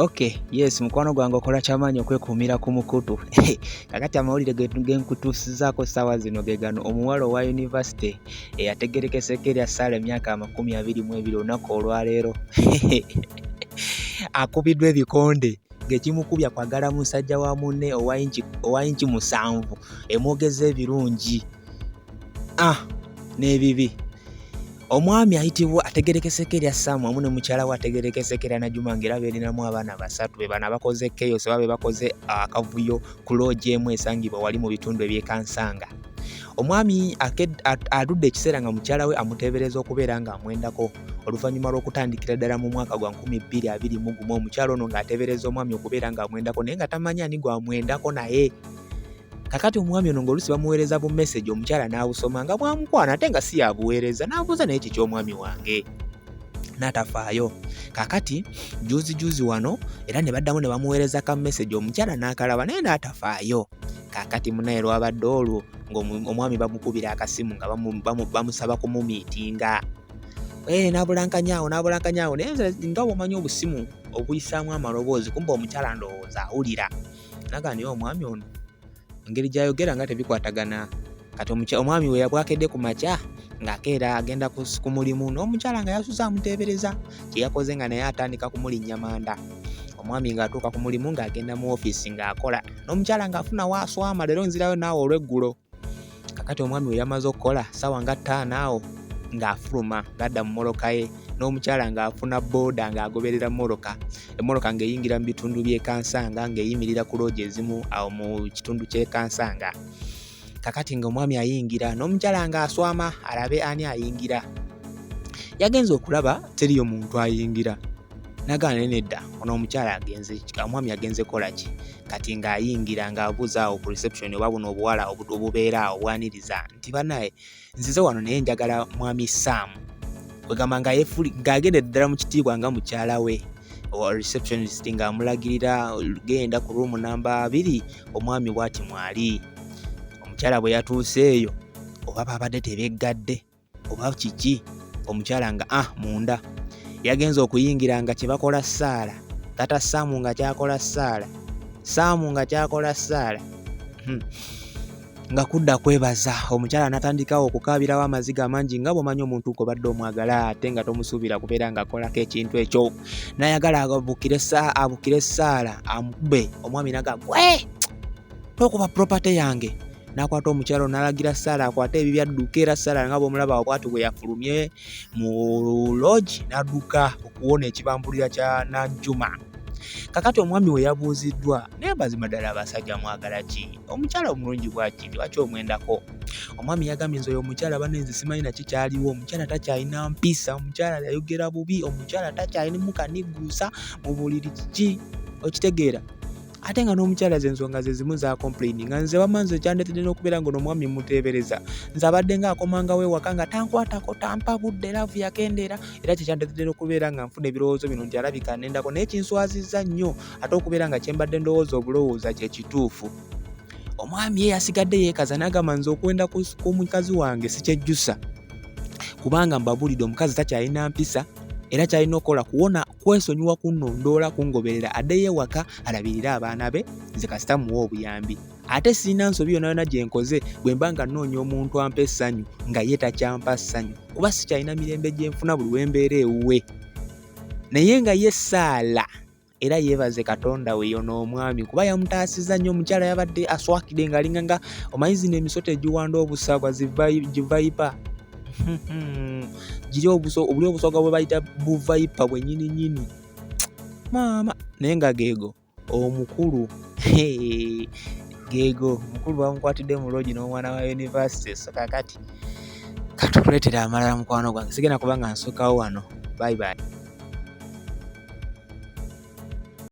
Okay, yes, mukwano gwange okola kyamaanyi okwekuumira ku mukutu. Kakati amawulire genkutuusizaako ssaawa zino ge gano. Omuwala owa yunivasite eyategerekeseko erya ssaala emyaka 22 olunaku olwaleero akubiddwa ebikonde ng'ekimukubya kwagala musajja wa munne owa inchi 7 emwogeza ebirungi n'ebibi. Omwami ayitibwa ategerekeseko erya Saamu wamu ne mukyala we ategerekeseko erya Najuma ng'era beerinamu abaana 3 be bano abakoze chaos oba be bakoze akavuyo ku loogi emu esangibwa wali mu bitundu eby'ekansanga. Omwami adudde ekiseera nga mukyala we amuteebereza okubeera ng'amwendako oluvannyuma lw'okutandikira ddala mu mwaka gwa 2021 omukyala ono ng'ateebereza omwami okubeera ng'amwendako naye nga tamanyi ani gw'amwendako naye. Kakati omwami ono ng'oluusi bamuweereza bu message omukyala n'abusoma nga bwamukwana ate nga si yabuweereza n'abuuza naye kiki omwami wange n'atafaayo. Kakati juzi wano era ne baddamu ne bamuweereza ka message omukyala n'akalaba naye n'atafaayo. Kakati munaye lwabadde olwo ng'omwami bamukubira akasimu nga bamusaba kumumiitinga. N'abulankanyaawo naye nga bw'omanyi obusimu obuyisaamu amaloboozi kumbe omukyala ndowooza awulira. Naga naye omwami ono engeri gy'ayogera nga tebikwatagana. Kati omwami we yabwakedde ku makya ng'akeera agenda ku mulimu n'omukyala nga yasuze amuteebereza kye yakoze nga naye atandika kumulinnya manda. Omwami ng'atuuka ku mulimu ng'agenda mu ofiisi ng'akola n'omukyala ng'afuna waaswama leero nzirayo naawe olw'eggulo. Kakati omwami we yamaze okukola ssaawa nga 5 awo ng'afuluma ng'adda mu mmotoka ye n'omukyala ng'afuna booda ng'agoberera mmoloka emmoloka ng'eyingira mu bitundu by'ekansanga ng'eyimirira ku loogi ezimu awo mu kitundu ky'ekansanga. Kakati ng'omwami ayingira n'omukyala ng'aswama alabe ani ayingira. Yagenze okulaba teriyo muntu ayingira nagana nedda ono omukyala agenze omwami agenze kola ki. Kati ng'ayingira ng'abuuza awo ku reception oba buno obuwala obubeera awo bwaniriza nti banaye nzize wano naye njagala mwami Saamu kwegamba ng'agendedde ddala mu kitiibwa nga mukyala we receptionist ng'amulagirira genda ku room namba 2 omwami bw'ati mwali. Omukyala bwe yatuuse eyo oba babadde tebeggadde oba kiki omukyala nga munda yagenze okuyingira nga kye bakola ssaala tata Saamu nga kyakola ssaala nga kudda kwebaza. Omukyala n'atandikawo okukaabirawo amaziga amangi nga bw'omanyi omuntu ng'obadde omwagala ate nga tomusuubira kubeera ng'akolako ekintu ekyo n'ayagala abukire ssaala amukube. Omwami naga gwe tokuba property yange n'akwata omukyala n'alagira ssaala akwate ebibya adduka era ssaala nga bw'omulaba bw'ati bwe yafulumye mu loogi n'adduka okuwona ekibambulira kya Najuma. Kakati omwami we yabuuziddwa naye mazima ddala abasajja mwagala ki omukyala omulungi bw'aki lwaki omwendako. Omwami yagambye nze oyo omukyala banenze simanyi na kikyaliwo omukyala takyalina mpisa omukyala yayogera bubi omukyala takyalina kaniguusa mu buliri kiki okitegeera. Ate nga n'omukyala ze ensonga ze zimu za complaining nga nze bamanze kyandetedde n'okubeera ngo n'omwami muteebereza nze abadde ng'akomanga w'ewaka nga tankwatako tampa budde laavu yakendeera era kyekyandetedde n'okubeera nga nfuna ebirowoozo bino nti alabika nendako naye kinswazizza nnyo ate okubeera nga kyembadde ndowooza obulowooza kye kituufu. Omwami ye yasigadde yeekaza n'agamba nze okwenda ku mukazi wange sikyejjusa kubanga mbabulidde omukazi takyalina mpisa era kyalina okukola kuwona kwesonyiwa kunnondoola kungoberera addeyo ewaka alabirire abaana be nze kasita muwa obuyambi. Ate sirina nsobi yonna gye nkoze bwe mba nga nnoonya omuntu ampa essanyu nga ye takyampa ssanyu kuba sikyalina mirembe gye nfuna buli w'embeera ewuwe. Naye nga ye ssaala era yeebaze Katonda we yono omwami kuba yamutaasizza nnyo. Omukyala yabadde aswakidde ng'alinga nga omanyi zino emisota egiwanda obusagwa givaipa giri obuli obusogwa bwe bayita buvaipa bwe nyini maama naye nga geego omukulu omukulu bamukwatidde mu loogi n'omwana wa yunivasite. So kakati katukuleetera amalala mukwano gwange sigenda kuba nga nsookawo wano. Bye bye.